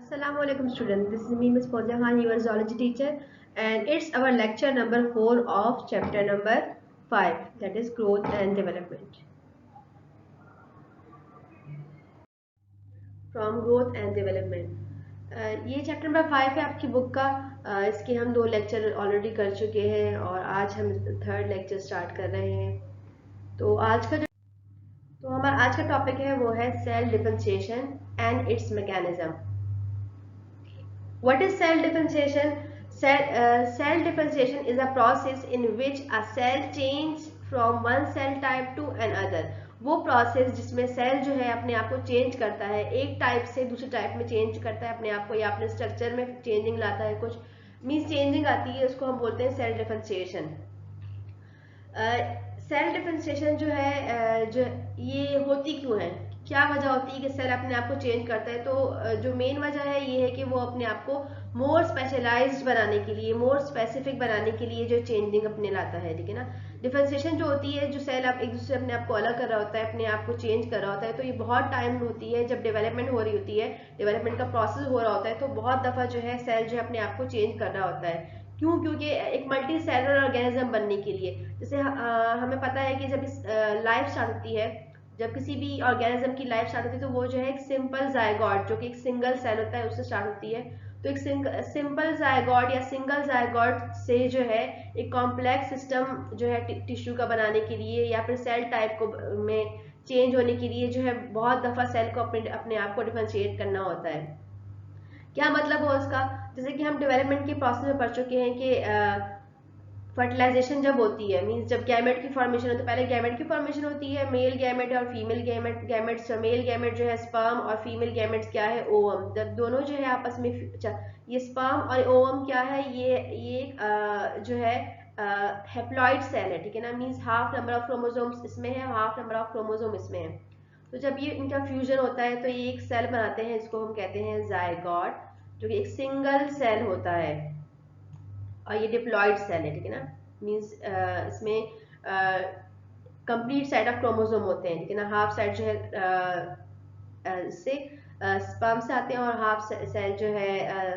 Assalamualaikum students, this is me Ms. Fawzia Khan, your zoology teacher, and it's our lecture number 4 of chapter number 5, that is growth and development. From growth and development. ये chapter number 5 है आपकी book का। इसके हम 2 lecture already कर चुके हैं और आज हम 3rd लेक्चर स्टार्ट कर रहे हैं। तो हमारा आज का टॉपिक है वो है cell differentiation and its mechanism. What is cell differentiation? Cell differentiation is a process in which a cell changes from one cell type to another. वो प्रोसेस जिसमें सेल जो है अपने आप को चेंज करता है, एक टाइप से दूसरे टाइप में चेंज करता है अपने आप को, या अपने स्ट्रक्चर में चेंजिंग लाता है, कुछ मीन्स चेंजिंग आती है, उसको हम बोलते हैं सेल डिफरेंशिएशन। सेल डिफरेंशिएशन जो है जो ये होती क्यों है, क्या वजह होती है कि सेल अपने आप को चेंज करता है? तो जो मेन वजह है ये है कि वो अपने आप को मोर स्पेशलाइज्ड बनाने के लिए, मोर स्पेसिफिक बनाने के लिए जो चेंजिंग अपने लाता है, ठीक है ना। डिफरेंशिएशन जो होती है, जो सेल आप एक दूसरे अपने आप को अलग कर रहा होता है, अपने आप को चेंज कर रहा होता है, तो ये बहुत टाइम होती है जब डेवलपमेंट हो रही होती है, डेवलपमेंट का प्रोसेस हो रहा होता है, तो बहुत दफा जो है सेल जो है अपने आप को चेंज कर रहा होता है। क्यों? क्योंकि एक मल्टी सेलुलर ऑर्गेनिज्म बनने के लिए, जैसे हमें पता है कि जब लाइफ स्टार्ट होती है, जब किसी भी ऑर्गेनिज्म की लाइफ स्टार्ट होती है, तो वो जो है एक सिंपल जायगोट, जो कि एक सिंगल सेल होता है, उससे स्टार्ट होती है। तो एक सिंपल जायगोट या सिंगल जायगोट से जो है एक कॉम्प्लेक्स सिस्टम जो है टिश्यू का बनाने के लिए या फिर सेल टाइप को में चेंज होने के लिए जो है बहुत दफा सेल को अपने आप को डिफरेंशिएट करना होता है। क्या मतलब हो उसका? जैसे कि हम डेवलपमेंट के प्रोसेस में पढ़ चुके हैं कि फर्टिलाइजेशन जब होती है, मींस जब गैमेट की फॉर्मेशन होती है, पहले गैमेट की फॉर्मेशन होती है, मेल गैमेट और फीमेल गैमेट्स। मेल गैमेट जो है स्पर्म और फीमेल गैमेट्स क्या है, ओवम। जब दोनों जो है आपस में, ये स्पर्म और ओवम क्या है, ये जो है हेप्लॉइड सेल है, ठीक है ना। Means half number of chromosomes इसमें है, हाफ नंबर ऑफ क्रोमोसोम इसमें है। तो जब ये इनका फ्यूजन होता है तो ये एक सेल बनाते हैं, इसको हम कहते हैं जायगोट, जो कि एक सिंगल सेल होता है और ये डिप्लॉइड सेल है, ठीक है ना। मींस इसमें कंप्लीट सेट ऑफ क्रोमोसोम होते हैं, ठीक है ना। हाफ सेट जो है से स्पर्म से आते हैं और हाफ सेल जो है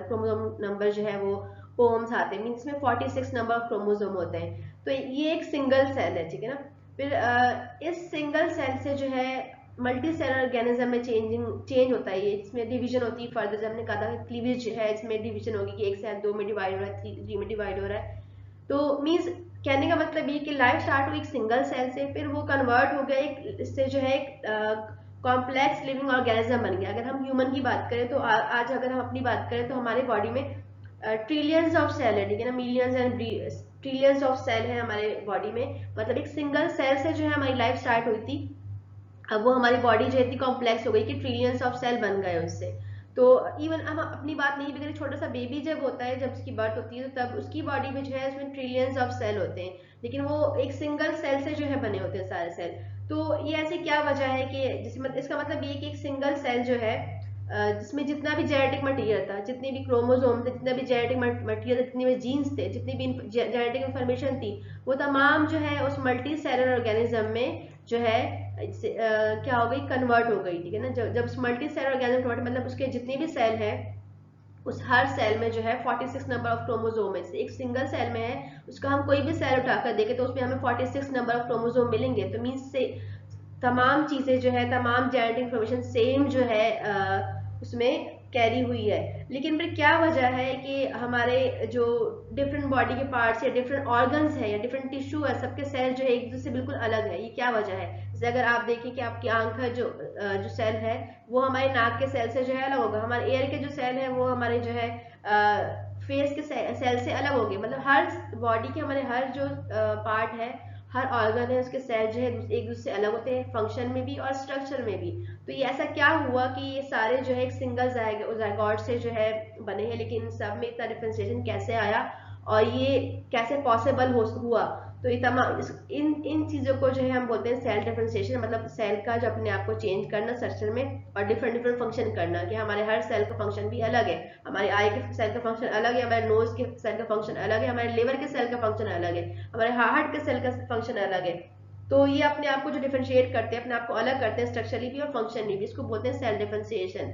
क्रोमोसोम नंबर जो है वो ओम से आते हैं। मींस में 46 नंबर ऑफ क्रोमोसोम होते हैं। तो ये एक सिंगल सेल है, ठीक है ना। फिर इस सिंगल सेल से जो है मल्टी सेलर ऑर्गेनिज्म में चेंज होता है, ये इसमें डिवीजन होती है फर्दर। जब हमने कहा था क्लीवेज है, इसमें डिवीजन होगी कि एक सेल 2 में डिवाइड हो रहा है, 3 में डिवाइड हो रहा है। तो मींस कहने का मतलब ये कि लाइफ स्टार्ट हुई एक सिंगल सेल से, फिर वो कन्वर्ट हो गया एक, इससे जो है एक कॉम्प्लेक्स लिविंग ऑर्गेनिज्म बन गया। अगर हम ह्यूमन की बात करें तो आज अगर हम अपनी बात करें तो हमारी बॉडी में ट्रिलियंस ऑफ सेल है, ठीक है ना। Millions and trillions of cell है हमारे बॉडी में। मतलब एक सिंगल सेल से जो है हमारी लाइफ स्टार्ट हुई थी, अब वो हमारी बॉडी जो इतनी कॉम्प्लेक्स हो गई कि ट्रिलियंस ऑफ सेल बन गए उससे। तो इवन हम अपनी बात नहीं भी करें, छोटा सा बेबी जब होता है, जब उसकी बर्थ होती है, तो तब उसकी बॉडी में जो है उसमें ट्रिलियंस ऑफ सेल होते हैं, लेकिन वो एक सिंगल सेल से जो है बने होते हैं सारे सेल। तो ये ऐसी क्या वजह है कि जिसमें इसका मतलब ये कि एक सिंगल सेल जो है जिसमें जितना भी जेनेटिक मटेरियल था, जितने भी क्रोमोसोम थे, जितना भी जेनेटिक मटेरियल थे, जितने भी जीन्स थे, जितनी भी जेनेटिक इंफॉर्मेशन थी, वो तमाम जो है उस मल्टी सेलर ऑर्गेनिज्म में जो है क्या हो गई, कन्वर्ट हो गई, ठीक है ना। जब मल्टी सेलर ऑर्गेनिज्म कन्वर्ट मतलब उसके जितने भी सेल है, उस हर सेल में जो है 46 नंबर ऑफ क्रोमोसोम है। एक सिंगल सेल में है, उसका हम कोई भी सेल उठाकर देखें तो उसमें हमें 46 नंबर ऑफ क्रोमोसोम मिलेंगे। तो मीन्स से तमाम चीजें जो है, तमाम जेनेटिक इंफॉर्मेशन सेम जो है उसमें कैरी हुई है। लेकिन फिर क्या वजह है कि हमारे जो डिफरेंट बॉडी के पार्ट्स या डिफरेंट ऑर्गन्स है या डिफरेंट टिश्यू है, सबके सेल जो है एक दूसरे से बिल्कुल अलग है? ये क्या वजह है? जैसे अगर आप देखें कि आपकी आंख का जो सेल है वो हमारे नाक के सेल से जो है अलग होगा, हमारे एयर के जो सेल है वो हमारे जो है फेस के सेल से अलग होंगे। मतलब हर बॉडी के हमारे हर जो पार्ट है, हर ऑर्गन है, उसके सेल जो है एक दूसरे से अलग होते हैं, फंक्शन में भी और स्ट्रक्चर में भी। तो ये ऐसा क्या हुआ कि ये सारे जो है एक सिंगल जायगोट से जो है बने हैं, लेकिन सब में इतना डिफरेंशिएशन कैसे आया और ये कैसे पॉसिबल हुआ? तो ये तमाम इन इन चीजों को जो है हम बोलते हैं सेल डिफरेंशिएशन। मतलब सेल का जो अपने आप को चेंज करना स्ट्रक्चर में और डिफरेंट डिफरेंट फंक्शन करना, कि हमारे हर सेल का फंक्शन भी अलग है। हमारे आई के सेल का फंक्शन अलग है, हमारे नोज के सेल का फंक्शन अलग है, हमारे लिवर के सेल का फंक्शन अलग है, हमारे हार्ट के सेल का फंक्शन अलग है। तो ये अपने आप को जो डिफरेंशिएट करते हैं, अपने आप को अलग करते हैं स्ट्रक्चरली भी और फंक्शनली भी, इसको बोलते हैं सेल डिफरेंशिएशन।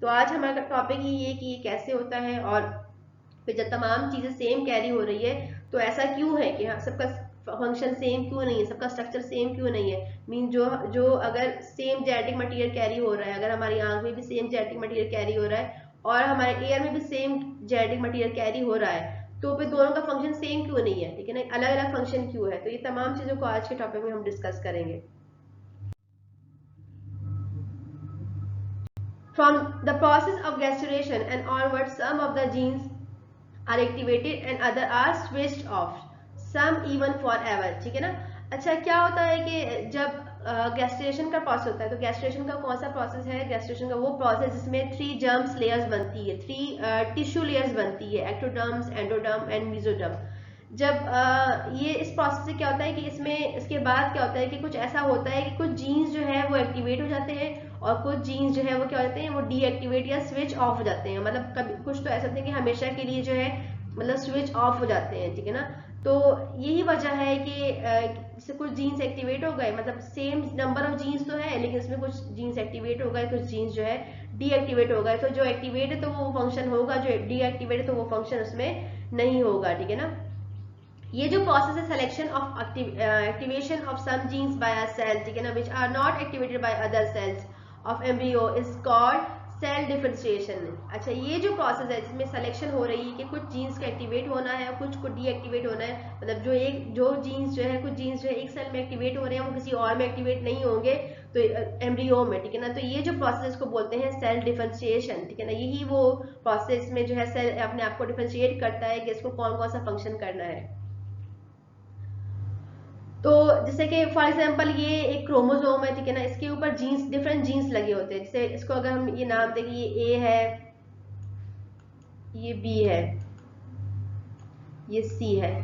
तो आज हमारा टॉपिक ही ये कि ये कैसे होता है, और फिर जब तमाम चीज़ें सेम कैरी हो रही है तो ऐसा क्यों है कि हाँ सबका फंक्शन सेम क्यों नहीं है, सबका स्ट्रक्चर सेम क्यों नहीं है। मीन जो जो अगर सेम जेनेटिक मटेरियल कैरी हो रहा है, अगर हमारी आंख में भी सेम जेनेटिक मटेरियल कैरी हो रहा है और हमारे एयर में भी सेम जेनेटिक मटेरियल कैरी हो रहा है, तो फिर दोनों का फंक्शन सेम क्यों नहीं है, ठीक है ना, अलग अलग फंक्शन क्यों है। तो ये तमाम चीज़ों को आज के टॉपिक में हम डिस्कस करेंगे। From the process of gastration and onwards, some of the genes are activated and other are switched off, some even forever, ठीक है ना। अच्छा, क्या होता है कि जब गैस्ट्रेशन का प्रोसेस होता है, तो गैस्ट्रेशन का कौन सा प्रोसेस है, गैस्ट्रेशन का वो प्रोसेस जिसमें 3 जर्म्स लेयर्स बनती है, 3 टिश्यू लेयर्स बनती है, एक्टोडर्म्स, एंडोडर्म एंड मेसोडर्म। जब ये इस प्रोसेस से क्या होता है कि इसमें इसके बाद क्या होता है कि कुछ ऐसा होता है कि कुछ जीन्स जो है वो एक्टिवेट हो जाते हैं और कुछ जीन्स जो है वो क्या हो जाते हैं, वो डीएक्टिवेट या स्विच ऑफ हो जाते हैं। मतलब कभी कुछ तो ऐसा होता है कि हमेशा के लिए जो है मतलब स्विच ऑफ हो जाते हैं, ठीक है ना। तो यही वजह है कि जैसे कुछ जीन्स एक्टिवेट हो गए, मतलब सेम नंबर ऑफ जीन्स तो है लेकिन इसमें कुछ जीन्स एक्टिवेट हो गए, कुछ जीन्स जो है डीएक्टिवेट हो गए। तो जो एक्टिवेट है तो वो फंक्शन होगा, जो डीएक्टिवेट है तो वो फंक्शन उसमें नहीं होगा, ठीक है ना। ये जो प्रोसेस है selection of activation of some genes by a cell, ठीक है ना, which are not activated by other cells of embryo is called cell differentiation. अच्छा, ये जो प्रोसेस है जिसमें सिलेक्शन हो रही है कि कुछ जीन्स का एक्टिवेट होना है और कुछ को डीएक्टिवेट होना है, मतलब जो जीन्स जो है कुछ जीन्स जो है एक सेल में एक्टिवेट हो रहे हैं वो किसी और में एक्टिवेट नहीं होंगे, तो एम्ब्रियो में, ठीक है ना। तो ये जो प्रोसेस को बोलते हैं सेल डिफरेंशिएशन, ठीक है ना। यही वो प्रोसेस में जो है सेल अपने आप को डिफरेंशिएट करता है कि इसको कौन कौन सा फंक्शन करना है। तो जैसे कि फॉर एग्जांपल ये एक क्रोमोसोम है, ठीक है ना, इसके ऊपर जीन्स, डिफरेंट जीन्स लगे होते हैं। जैसे इसको अगर हम ये नाम दें कि ये ए है, ये बी है, ये सी है,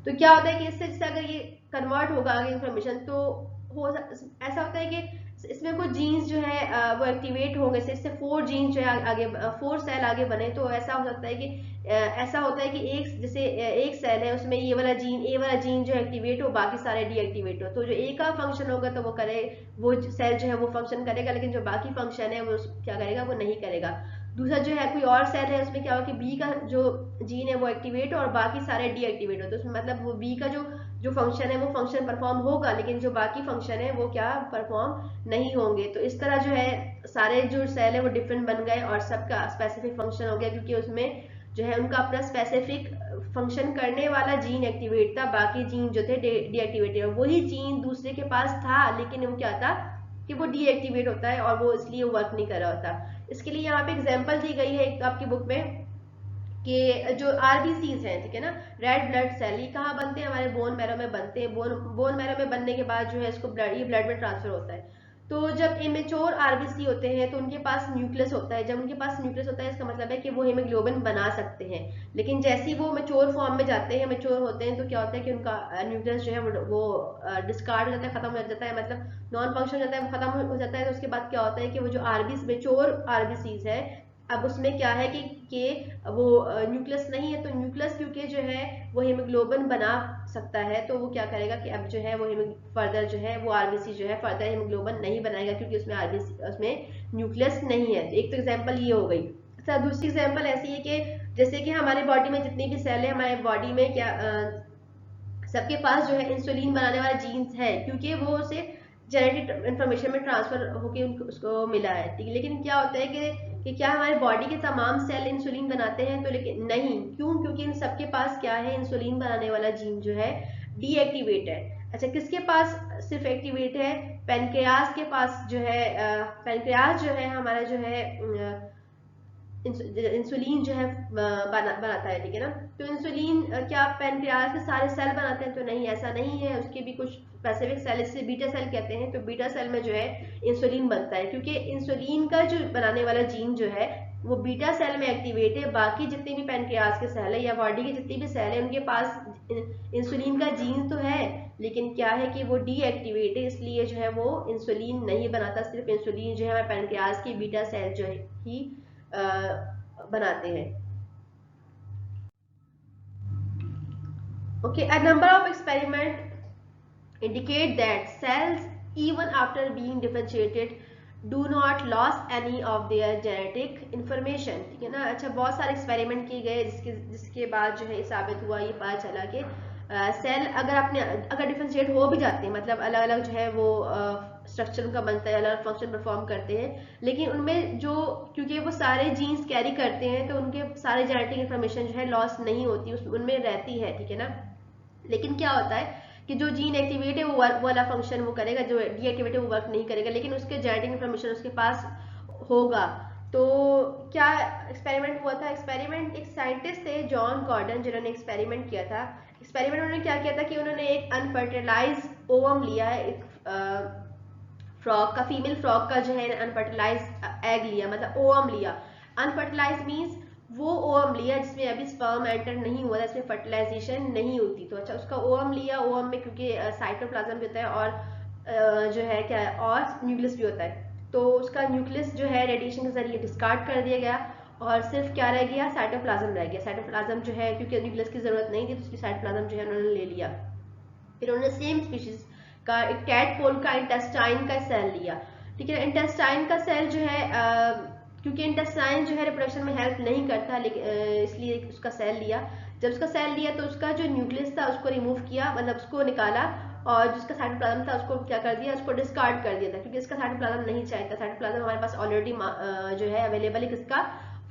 तो क्या होता है कि इससे जैसे अगर ये कन्वर्ट होगा आगे इंफॉर्मेशन, तो ऐसा होता है कि इसमें कुछ जीन्स जो है वो एक्टिवेट होंगे, इससे 4 जीन्स जो है आगे 4 सेल आगे बने। तो ऐसा हो सकता है कि ऐसा होता है कि एक जैसे एक सेल है उसमें ये वाला जीन, ए वाला जीन जो एक्टिवेट हो, बाकी सारे डीएक्टिवेट हो। तो जो ए का फंक्शन होगा तो वो करे, वो सेल जो है वो फंक्शन करेगा, लेकिन जो बाकी फंक्शन है वो क्या करेगा, वो नहीं करेगा। दूसरा जो है कोई और सेल है उसमें क्या होगा कि बी का जो जीन है वो एक्टिवेट हो और बाकी सारे डीएक्टिवेट हो। तो उसमें मतलब वो बी का जो फंक्शन है वो फंक्शन परफॉर्म होगा, लेकिन जो बाकी फंक्शन है वो क्या परफॉर्म नहीं होंगे। तो इस तरह जो है सारे जो सेल है वो डिफरेंट बन गए और सबका स्पेसिफिक फंक्शन हो गया, क्योंकि उसमें जो है उनका अपना स्पेसिफिक फंक्शन करने वाला जीन एक्टिवेट था, बाकी जीन जो थे डीएक्टिवेटेड। वही जीन दूसरे के पास था लेकिन वो क्या था कि वो डीएक्टिवेट होता है और वो इसलिए वर्क नहीं कर रहा होता। इसके लिए यहाँ पे एग्जाम्पल दी गई है एक आपकी बुक में कि जो आरबीसीज हैं, ठीक है ना, रेड ब्लड सेल, ये कहाँ बनते हैं, हमारे बोन मैरो में बनते हैं। बोन मैरो में बनने के बाद जो है इसको ये ब्लड में ट्रांसफर होता है। तो जब इमेच्योर आरबीसी होते हैं तो उनके पास न्यूक्लियस होता है। जब उनके पास न्यूक्लियस होता है इसका मतलब है कि वो हीमोग्लोबिन बना सकते हैं। लेकिन जैसे ही वो मेच्योर फॉर्म में जाते हैं, मेच्योर होते हैं, तो क्या होता है कि उनका न्यूक्लियस जो है वो डिस्कार्ड हो जाता है, खत्म हो जाता है, मतलब नॉन फंक्शन हो जाता है, वो खत्म हो जाता है। तो उसके बाद क्या होता है कि वो जो आरबीसी मेच्योर आरबीसीज है, अब उसमें क्या है कि वो न्यूक्लियस नहीं है, तो न्यूक्लियस क्योंकि जो है वो हीमोग्लोबिन बना सकता है, तो वो क्या करेगा कि अब जो है वो फर्दर जो है वो आरबीसी जो है फर्दर हीमोग्लोबिन नहीं बनाएगा, क्योंकि उसमें आरबीसी उसमें न्यूक्लियस नहीं है। तो एक तो एग्जांपल ये हो गई। अच्छा, दूसरी एग्जांपल ऐसी है कि जैसे कि हमारे बॉडी में जितनी भी सेल है, हमारे बॉडी में क्या सबके पास जो है इंसुलिन बनाने वाला जीन्स है, क्योंकि वो उसे जेनेटिक इन्फॉर्मेशन में ट्रांसफर होकर उसको मिला है, ठीक है। लेकिन क्या होता है कि क्या हमारे बॉडी के तमाम सेल इंसुलिन बनाते हैं, तो लेकिन नहीं, क्यों, क्योंकि इन सबके पास क्या है, इंसुलिन बनाने वाला जीन जो है डीएक्टिवेट है। अच्छा, किसके पास सिर्फ एक्टिवेट है, पेनक्रियाज के पास जो है, पेनक्रियाज जो है हमारा जो है इंसुलिन जो है बनाता है, ठीक है ना। तो इंसुलिन क्या पेनक्रियाज के सारे सेल बनाते हैं, तो नहीं, ऐसा नहीं है, उसके भी कुछ स्पेसिफिक सेल, इससे बीटा सेल कहते हैं। तो बीटा सेल में जो है इंसुलिन बनता है, क्योंकि इंसुलिन का जो बनाने वाला जीन जो है वो बीटा सेल में एक्टिवेट है। बाकी जितने भी पेनक्रियाज के सेल है या बॉडी के जितने भी सेल है उनके पास इंसुलिन का जीन तो है, लेकिन क्या है कि वो डीएक्टिवेट है, इसलिए जो है वो इंसुलिन नहीं बनाता। सिर्फ इंसुलिन जो है हमारे पेनक्रियाज की बीटा सेल जो है ही बनाते हैं। Okay, a number of experiments indicate that cells, even after being differentiated, do not loss any of their genetic information, ठीक है ना। अच्छा, बहुत सारे एक्सपेरिमेंट किए गए जिसके जिसके बाद जो है साबित हुआ, ये पता चला कि सेल अगर डिफरेंशिएट हो भी जाते हैं, मतलब अलग अलग जो है वो स्ट्रक्चर उनका बनता है, अलग अलग फंक्शन परफॉर्म करते हैं, लेकिन उनमें जो, क्योंकि वो सारे जीन्स कैरी करते हैं तो उनके सारे जेनेटिक इंफॉर्मेशन जो है लॉस नहीं होती, उनमें रहती है, ठीक है ना। लेकिन क्या होता है कि जो जीन एक्टिवेट है वो वाला फंक्शन वो करेगा, जो डीएक्टिवेट है वो वर्क नहीं करेगा, लेकिन उसके जेनेटिक इन्फॉर्मेशन उसके पास होगा। तो क्या एक्सपेरिमेंट हुआ था, एक्सपेरिमेंट एक साइंटिस्ट थे जॉन गॉर्डन, जिन्होंने एक्सपेरिमेंट किया था। एक्सपेरिमेंट उन्होंने क्या किया था कि उन्होंने एक अनफर्टिलाइज ओवम लिया है, एक फ्रॉग का, फीमेल फ्रॉग का जो है अनफर्टिलाइज एग लिया, मतलब ओवम लिया। अनफर्टिलाइज मीन्स वो ओवम लिया जिसमें अभी स्पर्म एंटर नहीं हुआ था, इसमें फर्टिलाइजेशन नहीं होती। तो अच्छा, उसका ओवम लिया, ओवम में क्योंकि साइटोप्लाज्म भी होता है और जो है क्या है, और न्यूक्लियस भी होता है, तो उसका न्यूक्लियस जो है रेडिएशन के जरिए डिस्कार्ड कर दिया गया और सिर्फ क्या रह गया, साइटोप्लाज्म रह गया। साइटोप्लाज्म जो है क्योंकि न्यूक्लियस की जरूरत नहीं थी तो उसकी साइटोप्लाज्म जो है उन्होंने ले लिया। फिर उन्होंने सेम स्पीशीज का एक टैडपोल का इंटेस्टाइन का सेल लिया, ठीक है। इंटेस्टाइन का सेल जो है क्योंकि इंटेस्टाइन जो है रिप्रोडक्शन में हेल्प नहीं करता, लेकिन इसलिए उसका सेल लिया। जब उसका सेल लिया तो उसका जो न्यूक्लियस था उसको रिमूव किया, मतलब उसको निकाला, और जिसका साइटोप्लाज्म था उसको क्या कर दिया, उसको डिस्कार्ड कर दिया था, क्योंकि इसका साइटोप्लाज्म नहीं चाहिए था। साइटोप्लाज्म हमारे पास ऑलरेडी जो है अवेलेबल है, किसका,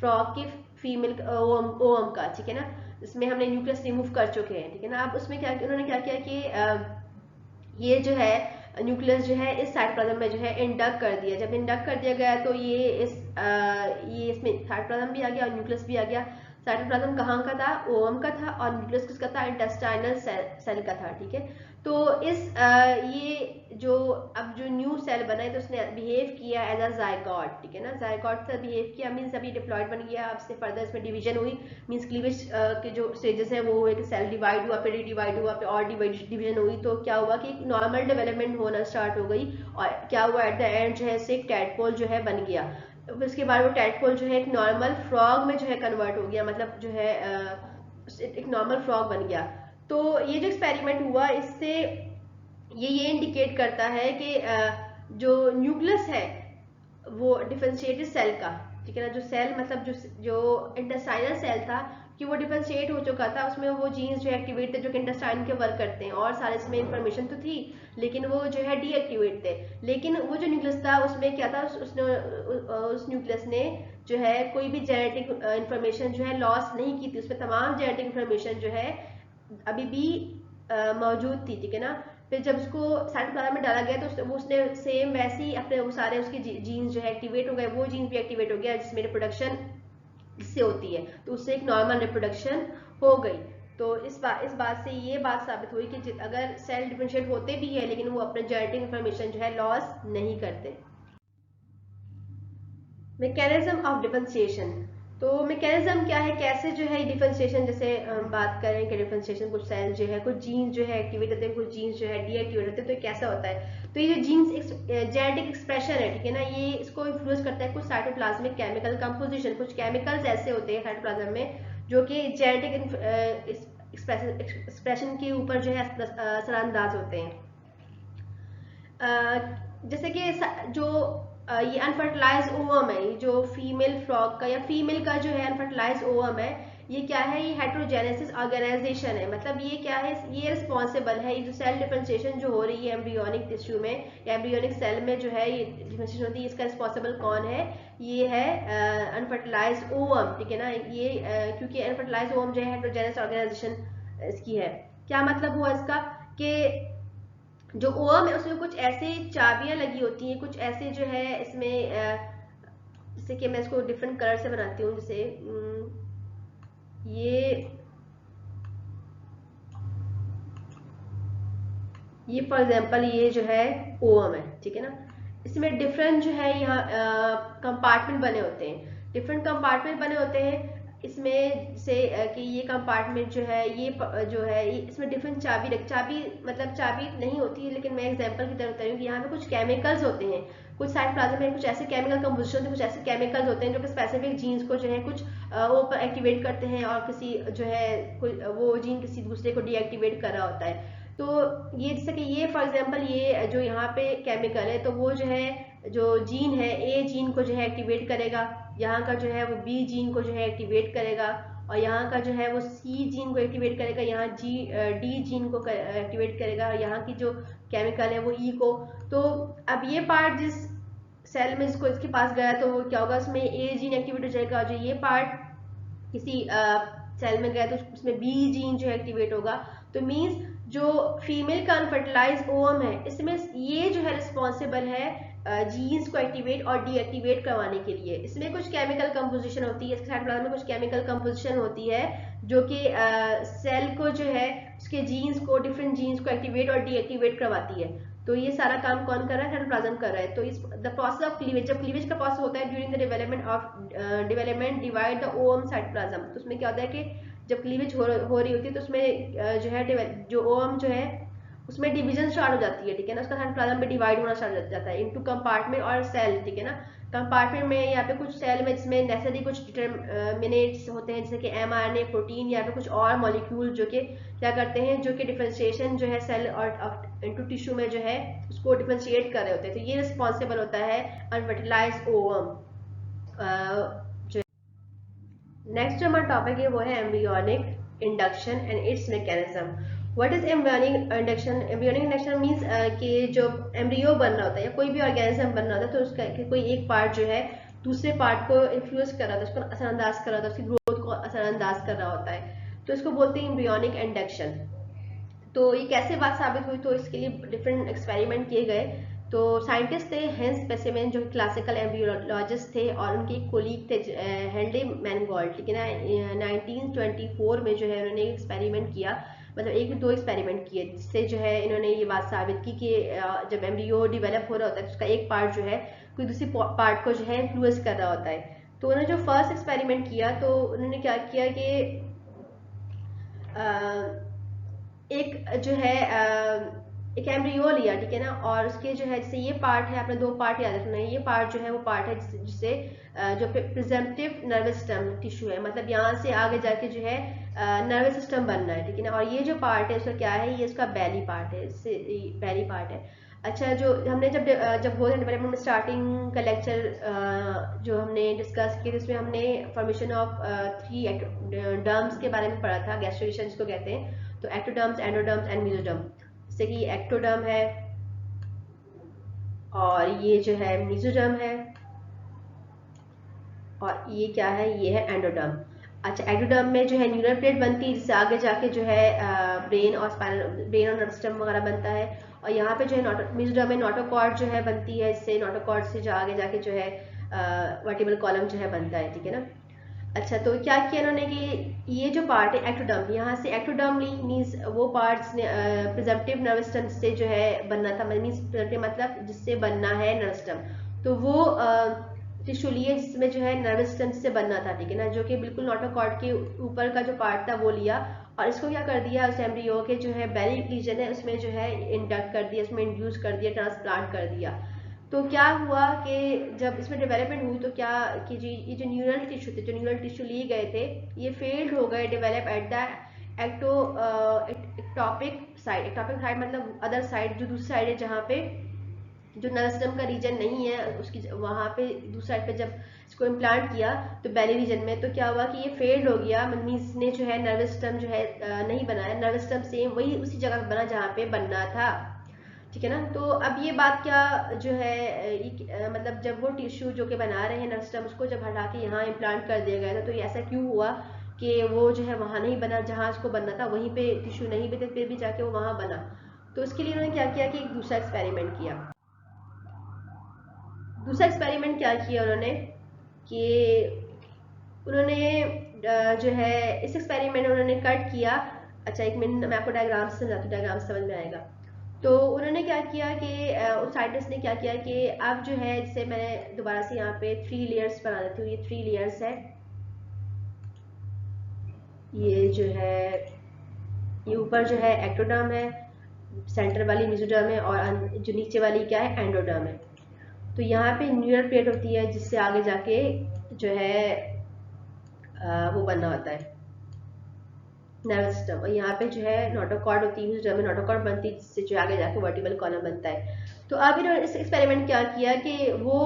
फ्रॉग की फीमेल ओवम का, ठीक है ना। इसमें हमने न्यूक्लियस रिमूव कर चुके हैं, ठीक है ना। अब उसमें क्या उन्होंने क्या किया कि ये जो है न्यूक्लियस जो है इस साइटोप्लाज्म में जो है इंडक्ट कर दिया। जब इंडक्ट कर दिया गया तो ये इसमें साइटोप्लाज्म भी आ गया और न्यूक्लियस भी आ गया। साइटोप्लाज्म कहाँ का था, ओवम का था, और न्यूक्लियस किसका था, इंटेस्टाइनल सेल का था, ठीक है। तो ये जो अब जो न्यू सेल बना है तो उसने बिहेव किया एज अ जायगॉट, ठीक है ना। जायगॉट से बिहेव किया मीन्स अभी डिप्लॉयड बन गया, अब से फर्दर इसमें डिवीजन हुई, मीन्स क्लीवेज के जो स्टेजेस है वो हुए कि सेल डिवाइड हुआ, फिर डिवाइड हुआ, फिर और डिवीजन हुई। तो क्या हुआ कि एक नॉर्मल डेवलपमेंट होना स्टार्ट हो गई, और क्या हुआ एट द एंड जो है से एक टैडपोल जो है बन गया। उसके बाद वो टैडपोल जो है एक नॉर्मल फ्रॉग में जो है कन्वर्ट हो गया, मतलब जो है एक नॉर्मल फ्रॉग बन गया। तो ये जो एक्सपेरिमेंट हुआ इससे ये इंडिकेट करता है कि जो न्यूक्लियस है वो डिफरेंशिएटेड सेल का, ठीक है ना, जो सेल मतलब जो इंटेस्टाइनल सेल था कि वो डिफरेंशिएट हो चुका था, उसमें वो जीन्स जो एक्टिवेट थे जो कि इंटेस्टाइन के वर्क करते हैं, और सारे इसमें इंफॉर्मेशन तो थी, लेकिन वो जो है डीएक्टिवेट थे। लेकिन वो जो न्यूक्लियस था उसमें क्या था, उसने उस न्यूक्लियस ने जो है कोई भी जेनेटिक इंफॉर्मेशन जो है लॉस नहीं की थी, उसमें तमाम जेनेटिक इंफॉर्मेशन जो है अभी भी मौजूद थी, ठीक है ना। फिर जब उसको साइटोप्लाज्म में डाला गया तो उसने सेम वैसे ही अपने वो सारे उसके जीन्स जो है एक्टिवेट हो गए, वो जीन्स भी एक्टिवेट हो गया जिसमें रिप्रोडक्शन इससे होती है, तो उससे एक नॉर्मल रिप्रोडक्शन हो गई। तो इस बात से ये बात साबित हुई कि अगर सेल डिफरेंशिएट होते भी है लेकिन वो अपने जेनेटिक इंफॉर्मेशन जो है लॉस नहीं करते। मैकेनिज्म ऑफ डिफरेंशिएशन, तो मैकेनिज्म क्या है, कैसे जो है डिफरेंशिएशन, जैसे हम बात करें कि डिफरेंशिएशन कुछ सेल जो है कुछ जीन्स जो है एक्टिवेट होते हैं, कुछ जीन्स जो है डीएक्टिवेट होते हैं, तो कैसा होता है। तो ये जो जीन्स जेनेटिक एक्सप्रेशन है, ठीक है ना, ये इसको इन्फ्लुएंस करता है कुछ साइटोप्लाज्मिक केमिकल कंपोजिशन। कुछ केमिकल्स ऐसे होते हैं साइटोप्लाज्म में जो कि जेनेटिक एक्सप्रेशन के ऊपर जो है असरअंदाज होते हैं। जैसे कि जो ये अनफर्टिलाइज ओवम है, ये जो फीमेल फ्रॉग का या फीमेल का जो है अनफर्टिलाइज ओवम है, ये क्या है, ये हेटेरोजेनेसिस ऑर्गेनाइजेशन है। मतलब ये क्या है, ये रिस्पॉन्सिबल है, ये जो सेल डिफरेंशिएशन जो हो रही है एम्ब्रियोनिक टिश्यू में या एम्ब्रियोनिक सेल में जो है ये डिफरेंशिएशन होती है, इसका रिस्पॉन्सिबल कौन है, ये है अनफर्टिलाइज ओवम, ठीक है ना। ये क्योंकि अनफर्टिलाइज ओवम जो है हेटेरोजेनस ऑर्गेनाइजेशन इसकी है। क्या मतलब हुआ इसका कि जो ओवम है उसमें कुछ ऐसे चाबियां लगी होती हैं, कुछ ऐसे जो है इसमें जैसे कि मैं इसको डिफरेंट कलर से बनाती हूँ, जैसे ये फॉर एग्जांपल ये जो है ओवम है, ठीक है ना। इसमें डिफरेंट जो है यहाँ कंपार्टमेंट बने होते हैं, डिफरेंट कंपार्टमेंट बने होते हैं इसमें से कि ये कंपार्टमेंट जो है ये जो है इसमें डिफरेंट चाबी मतलब चाबी नहीं होती है, लेकिन मैं एग्जांपल की तरफ बता रही हूँ कि यहाँ पे कुछ केमिकल्स होते हैं, कुछ साइटोप्लाज्म में कुछ ऐसे केमिकल कंपोजिशन होते हैं, कुछ ऐसे केमिकल्स होते हैं जो कि स्पेसिफिक जीन्स को जो है कुछ वो एक्टिवेट करते हैं, और किसी जो है वो जीन किसी दूसरे को डीएक्टिवेट कर रहा होता है। तो ये जैसे कि ये फॉर एग्जांपल ये जो यहाँ पे केमिकल है तो वो जो है जो जीन है ए जीन को जो है एक्टिवेट करेगा, यहाँ का जो है वो बी जीन को जो है एक्टिवेट करेगा, और यहाँ का जो है वो सी जीन को एक्टिवेट करेगा, यहाँ डी जीन को एक्टिवेट करेगा, और यहाँ की जो केमिकल है वो ई को। तो अब ये पार्ट जिस सेल में जिसको इसके पास गया तो वो क्या होगा, उसमें ए जीन एक्टिवेट हो जाएगा, जो ये पार्ट किसी सेल में गया तो उसमें बी जीन जो एक्टिवेट होगा। तो मीन्स जो फीमेल का अनफर्टिलाइज ओवम है इसमें ये जो है रिस्पॉन्सिबल है जीन्स को एक्टिवेट और डीएक्टिवेट करवाने के लिए। इसमें कुछ केमिकल कंपोजिशन होती है, इसके साइटोप्लाज्म में कुछ केमिकल कंपोजिशन होती है जो कि सेल को जो है उसके जीन्स को, डिफरेंट जीन्स को एक्टिवेट और डीएक्टिवेट करवाती है। तो ये सारा काम कौन कर रहा है, साइटोप्लाज्म कर रहा है। तो इस द प्रोसेस ऑफ क्लीवेज, जब क्लीवेज का प्रोसेस होता है during the development divide the ovum cytoplasm, तो उसमें क्या होता है कि जब क्लीवेज हो रही होती है तो उसमें जो है जो ओवम जो है उसमें डिवीजन स्टार्ट हो जाती है, ठीक है ना, उसका साइटोप्लाज्म में डिवाइड होना स्टार्ट हो जाता है इनटू कंपार्टमेंट और सेल, ठीक है ना। कंपार्टमेंट में यहाँ पे कुछ सेल में जिसमें नेसेसरी कुछ डिटरमिनेट्स होते हैं जैसे कि एमआरएनए, प्रोटीन या फिर कुछ और मॉलिक्यूल जो कि क्या करते हैं, जो कि डिफरेंशिएशन जो है सेल और इनटू टिश्यू में जो है उसको डिफरेंशिएट कर रहे होते हैं। तो ये रिस्पॉन्सिबल होता है अनफर्टिलाइज्ड ओवम। नेक्स्ट जो हमारा टॉपिक है वो है embryonic induction and its mechanism. What is embryonic induction? Embryonic induction means कि जो एम्ब्रियो बन रहा होता है या कोई भी ऑर्गेनिज्म बन रहा होता है तो उसका कोई एक पार्ट जो है दूसरे पार्ट को इन्फ्लुएंस कर रहा था, उसको असरअंदाज कर रहा था, उसकी ग्रोथ को असरअंदाज कर रहा होता है, तो इसको बोलते हैं एम्ब्रियोनिक इंडक्शन। तो ये कैसे बात साबित हुई, तो इसके लिए डिफरेंट एक्सपेरिमेंट किए गए। तो साइंटिस्ट थे हेंस स्पेसिमेन जो क्लासिकल एम्ब्रियोलॉजिस्ट थे, और उनके एक कोलीग थे हेनरी मैनगोल्ड, ठीक है ना। 1924 में जो है उन्होंने एक एक्सपेरिमेंट किया, मतलब एक दो एक्सपेरिमेंट किए जिससे जो है इन्होंने ये बात साबित की कि जब एम्ब्रियो डेवलप हो रहा होता है तो उसका एक पार्ट जो है कोई दूसरी पार्ट को जो है इन्फ्लुएंस कर रहा होता है। तो उन्होंने जो फर्स्ट एक्सपेरिमेंट किया तो उन्होंने क्या किया कि एक जो है एक एम्ब्रियो लिया, ठीक है ना, और उसके जो है जैसे ये पार्ट है, आपने दो पार्ट याद रखना है, ये पार्ट जो है वो पार्ट है जिससे जो प्रिजम्पटिव नर्वस सिस्टम टिश्यू है, मतलब यहाँ से आगे जाके जो है नर्वस सिस्टम बनना है, ठीक है ना। और ये जो पार्ट है उसका क्या है, ये उसका बेली पार्ट है, इससे बेली पार्ट है। अच्छा, जो हमने जब ग्रोथ एंड डेवलपमेंट में स्टार्टिंग का लेक्चर जो हमने डिस्कस किया उसमें हमने फॉर्मेशन ऑफ 3 डर्म्स के बारे में पढ़ा था, गैस्ट्रेशन जिसको कहते हैं। तो एक्टोडर्म्स, एंडोडर्म्स एंड मेसोडर्म। जैसे कि एक्टोडर्म है और ये जो है मेसोडर्म है, और ये क्या है, ये है एंडोडर्म। अच्छा, एक्टोडर्म में जो है न्यूरल प्लेट बनती है जिससे आगे जाके जो है ब्रेन और नर्व सिस्टम वगैरह बनता है। और यहाँ पे जो है मेसोडर्म में नोटोकॉर्ड जो है बनती है, जिससे नोटोकॉर्ड से जो आगे जाके जो है वर्टिबल कॉलम जो है बनता है, ठीक है ना। अच्छा, तो क्या किया इन्होंने कि ये जो पार्ट है एक्टोडर्म, यहाँ से एक्टोडर्म मीन्स वो पार्ट्स ने प्रिजम्पटिव नर्वस सिस्टम से जो है बनना था, मीन्स मतलब जिससे बनना है नर्वस सिस्टम, तो वो टिश्यू लिए जिसमें जो है नर्वस सिस्टम से बनना था, ठीक है ना, जो कि बिल्कुल नोटोकॉर्ड के ऊपर का जो पार्ट था वो लिया, और इसको क्या कर दिया, उस एम्ब्रियो के जो है बेली रीजन है उसमें जो है इंडक्ट कर दिया, उसमें इंड्यूस कर दिया, ट्रांसप्लांट कर दिया। तो क्या हुआ कि जब इसमें डेवलपमेंट हुई तो क्या कि जी ये जो न्यूरल टिश्यू थे, जो न्यूरल टिश्यू लिए गए थे, ये फेल्ड हो गए develop at the ectopic side. Ectopic side मतलब अदर साइड, जो दूसरी साइड है जहाँ पे जो नर्व सिस्टम का रीजन नहीं है उसकी, वहाँ पे दूसरी साइड पे जब इसको इम्प्लांट किया तो बेली रीजन में, तो क्या हुआ कि ये फेल्ड हो गया, मीन्स ने जो है नर्वस सिस्टम जो है नहीं बनाया, नर्वस सिस्टम सेम वही उसी जगह पे बना जहाँ पे बनना था, ठीक है ना। तो अब ये बात क्या जो है मतलब जब वो टिश्यू जो कि बना रहे हैं नर्व सिस्टम उसको जब हटा के यहाँ इम्प्लांट कर दिया गया था, तो ये ऐसा क्यों हुआ कि वो जो है वहाँ नहीं बना जहाँ उसको बनना था, वहीं पे टिश्यू नहीं भी थे फिर भी जाके वो वहाँ बना। तो उसके लिए उन्होंने क्या किया कि एक दूसरा एक्सपेरिमेंट किया। दूसरा एक्सपेरिमेंट क्या किया उन्होंने कि उन्होंने जो है इस एक्सपेरिमेंट में उन्होंने कट किया। अच्छा, एक मिनट मैं आपको डायग्राम से समझाती हूँ, डायग्राम समझ में आएगा। तो उन्होंने क्या किया कि उस साइंटिस्ट ने क्या किया कि अब जो है, जैसे मैं दोबारा से यहाँ पे 3 लेयर्स बना देती हूँ, ये 3 लेयर्स है, ये जो है ये ऊपर जो है एक्टोडर्म है, सेंटर वाली मेसोडर्म है, और जो नीचे वाली क्या है, एंडोडर्म है। तो यहाँ पे न्यूरल प्लेट होती है जिससे आगे जाके जो है वो बनना होता है, नर्वस सिस्टम, और यहाँ पे जो है नोटोकॉर्ड होती है, जो नोटोकॉर्ड बनती है जिससे जो आगे जाके वर्टिबल कॉलम बनता है। तो अब इन्होंने इस एक्सपेरिमेंट क्या किया कि वो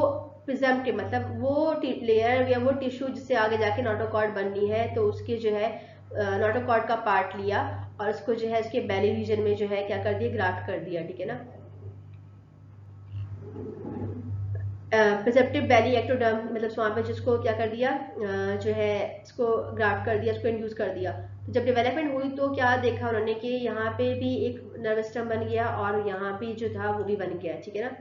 प्रिजम्पटिव मतलब वो लेयर या वो टिश्यू जिससे आगे जाके नोटोकॉर्ड बननी है, तो उसके जो है नोटोकॉर्ड का पार्ट लिया और उसको जो है उसके बेली रीजन में जो है क्या कर दिया, ग्राफ्ट कर दिया, ठीक है ना। प्रिसेप्टिव बेली एक्टोडर्म मतलब वहाँ पे जिसको क्या कर दिया, जो है इसको ग्राफ्ट कर दिया, इसको इंड्यूस कर दिया। तो जब डेवलपमेंट हुई तो क्या देखा उन्होंने कि यहाँ पे भी एक नर्वस सिस्टम बन गया और यहाँ पे जो था वो भी बन गया, ठीक है ना।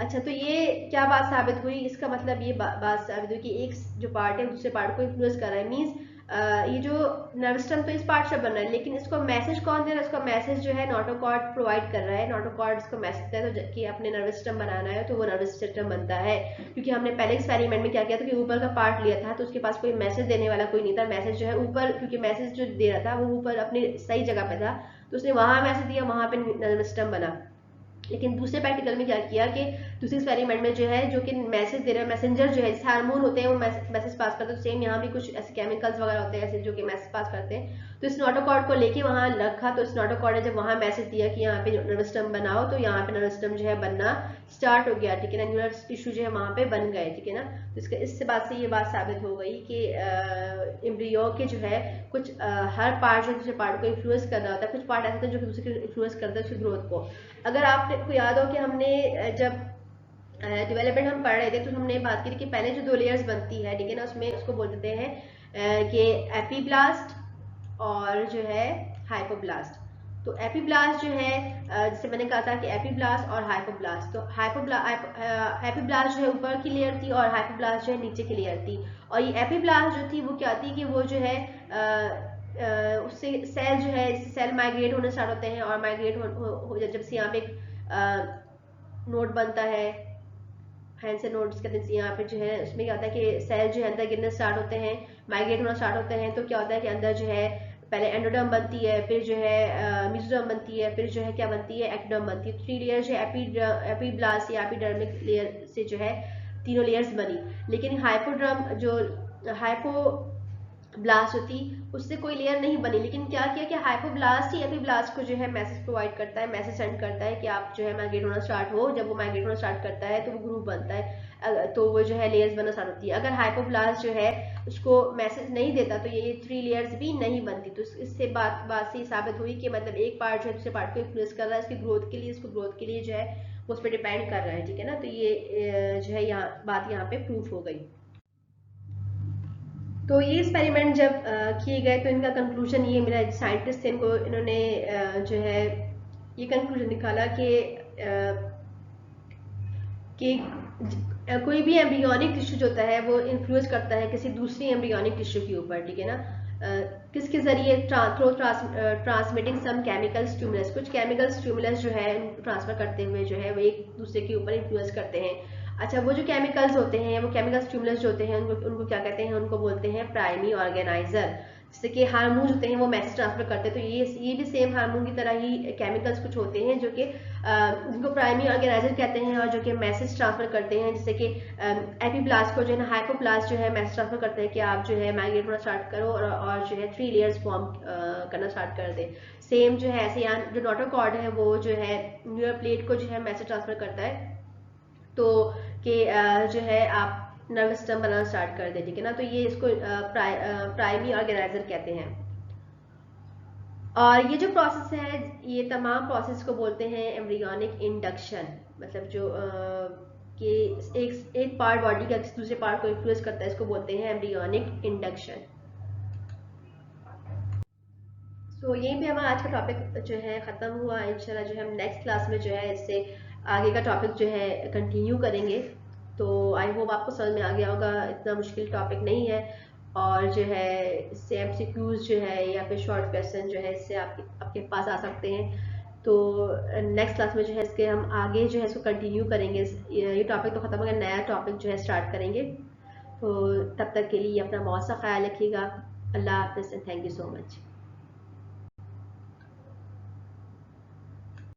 अच्छा, तो ये क्या बात साबित हुई, इसका मतलब ये बात साबित हुई कि एक जो पार्ट है दूसरे पार्ट को इन्फ्लुएंस कर रहा है। मीन्स ये जो नर्वस सिस्टम तो इस पार्ट से बन रहा है, लेकिन इसको मैसेज कौन दे रहा है, इसका मैसेज जो है नोटोकॉर्ड प्रोवाइड कर रहा है। नोटोकॉर्ड इसको मैसेज देता है तो कि अपने नर्वस सिस्टम बनाना है तो वो नर्वस सिस्टम बनता है। क्योंकि हमने पहले एक्सपेरिमेंट में क्या किया था कि ऊपर का पार्ट लिया था तो उसके पास कोई मैसेज देने वाला कोई नहीं था। मैसेज जो है ऊपर, क्योंकि मैसेज जो दे रहा था वो ऊपर अपनी सही जगह पे था, तो उसने वहां मैसेज दिया, वहां पे नर्वस सिस्टम बना। लेकिन दूसरे प्रैक्टिकल में क्या किया कि दूसरे एक्सपेरिमेंट में जो है जो कि मैसेज दे रहा है, मैसेंजर जो है जैसे हार्मोन होते हैं वो मैसेज पास करते हैं, तो सेम यहाँ भी कुछ ऐसे केमिकल्स वगैरह होते हैं ऐसे जो कि मैसेज पास करते हैं। तो इस नोटोकॉर्ड को लेके वहां रखा, तो इस नोटोकॉर्ड ने जब वहां मैसेज दिया कि यहाँ पे नर्वस सिस्टम बनाओ, तो यहाँ पे नर्वस सिस्टम जो है बनना स्टार्ट हो गया, ठीक है ना। न्यूरल टिश्यू जो है वहां पे बन गए, ठीक है ना। तो इसके इससे बात से ये बात साबित हो गई कि एम्ब्रियो के जो है कुछ हर पार्ट जो दूसरे पार्ट को इन्फ्लुएंस कर रहा होता है, कुछ पार्ट ऐसे होते हैं जो कि दूसरे को इन्फ्लुएंस करता है उसकी ग्रोथ को। अगर आपको याद हो कि हमने जब डेवलपमेंट हम पढ़ रहे थे तो हमने बात की थी कि पहले जो 2 लेयर्स बनती है, ठीक है ना, उसमें उसको बोल देते हैं कि एपीब्लास्ट और जो है हाइपोब्लास्ट। तो एपीब्लास्ट जो है जैसे मैंने कहा था कि एपीब्लास्ट और हाइपोब्लास्ट, तो एपीब्लास्ट जो है ऊपर की लेयर थी और हाइपोब्लास्ट जो है नीचे की लेयर थी। और ये एपीब्लास्ट जो थी वो क्या थी कि वो जो है उससे सेल जो है, सेल माइग्रेट होने स्टार्ट होते हैं और माइग्रेट जब से यहाँ पे नोड बनता है, हैंड से नोड्स कहते हैं यहाँ पे जो है, उसमें क्या होता है कि सेल जो है अंदर गिरने स्टार्ट होते हैं, माइग्रेट होना स्टार्ट होते हैं। तो क्या होता है कि अंदर जो है पहले एंडोडर्म बनती है, फिर जो है मेसोडर्म बनती है, फिर जो है क्या बनती है, एक्टोडर्म बनती है। 3 लेयर जो है एपीब्लास्ट या एपिडर्मिक लेयर से जो है तीनों लेयर्स बनी। लेकिन हाइपोड्रम जो हाइपो ब्लास्ट होती उससे कोई लेयर नहीं बनी। लेकिन क्या किया कि हाइपोब्लास्ट ही एपीब्लास्ट को जो है मैसेज प्रोवाइड करता है, मैसेज सेंड करता है कि आप जो है माइग्रेट होना स्टार्ट हो। जब वो माइग्रेट होना स्टार्ट करता है तो वो ग्रुप बनता है, तो वो जो है लेयर्स बनना स्टार्ट होती है। अगर हाइपोब्लास्ट जो है उसको मैसेज नहीं देता तो ये 3 लेयर्स भी नहीं बनती। तो इससे बात से साबित हुई कि मतलब एक पार्ट जो है दूसरे पार्ट को इन्फ्लुएंस कर रहा है इसकी ग्रोथ के लिए, इसको ग्रोथ के लिए जो है वो उस पर डिपेंड कर रहा है, ठीक है ना। तो ये जो है यहाँ पे प्रूफ हो गई। तो ये एक्सपेरिमेंट जब किए गए तो इनका कंक्लूजन ये मिला, साइंटिस्ट थे इनको इन्होंने जो है ये कंक्लूजन निकाला कि कोई भी एम्ब्रियोनिक टिश्यू जो होता है वो इन्फ्लुएंस करता है किसी दूसरी एम्ब्रियोनिक टिश्यू के ऊपर, ठीक है ना। किसके जरिए, through transmitting some chemical stimulus, कुछ केमिकल स्टिमुलस जो है ट्रांसफर करते हुए जो है वो एक दूसरे के ऊपर इन्फ्लुएंस करते हैं। अच्छा, वो जो केमिकल्स होते हैं, वो केमिकल स्टिमुलस जो होते हैं उनको क्या कहते हैं, उनको बोलते हैं प्राइमरी ऑर्गेनाइजर। जैसे कि हार्मोन होते हैं वो मैसेज ट्रांसफर करते हैं, तो ये भी सेम हार्मोन की तरह ही केमिकल्स कुछ होते हैं जो कि जिनको प्राइमरी ऑर्गेनाइजर कहते हैं और जो कि मैसेज ट्रांसफर करते हैं। जैसे कि एपीब्लास्ट को जो है ना हाइपोब्लास्ट जो है मैसेज ट्रांसफर करते हैं कि आप जो है माइग्रेट होना स्टार्ट करो और जो है 3 लेयर्स फॉर्म करना स्टार्ट कर दे। सेम जो है ऐसे यहाँ जो नोटोकॉर्ड है वो जो है न्यूरल प्लेट को जो है मैसेज ट्रांसफर करता है, तो कि जो है आप नर्वस सिस्टम बनाना स्टार्ट कर दे, ठीक है ना। तो ये इसको प्राइमरी ऑर्गेनाइजर कहते हैं। और ये जो प्रोसेस है, ये तमाम प्रोसेस को बोलते हैं एम्ब्रियोनिक इंडक्शन। मतलब जो कि एक पार्ट बॉडी का दूसरे पार्ट को इन्फ्लुएंस करता है, इसको बोलते हैं एम्ब्रियोनिक इंडक्शन। सो यहीं पे हमारा आज का टॉपिक जो है ख़त्म हुआ। इंशाल्लाह जो है हम नेक्स्ट क्लास में जो है इससे आगे का टॉपिक जो है कंटिन्यू करेंगे। तो आई होप आपको समझ में आ गया होगा, इतना मुश्किल टॉपिक नहीं है। और जो है इससे एमसीक्यूज जो है या फिर शॉर्ट क्वेश्चन जो है इससे आपके पास आ सकते हैं। तो नेक्स्ट क्लास में जो है इसके हम आगे जो है इसको कंटिन्यू करेंगे। ये टॉपिक तो ख़त्म हो गया, नया टॉपिक जो है स्टार्ट करेंगे। तो तब तक के लिए अपना बहुत सा ख्याल रखिएगा। अल्लाह हाफिज़ and thank you so much.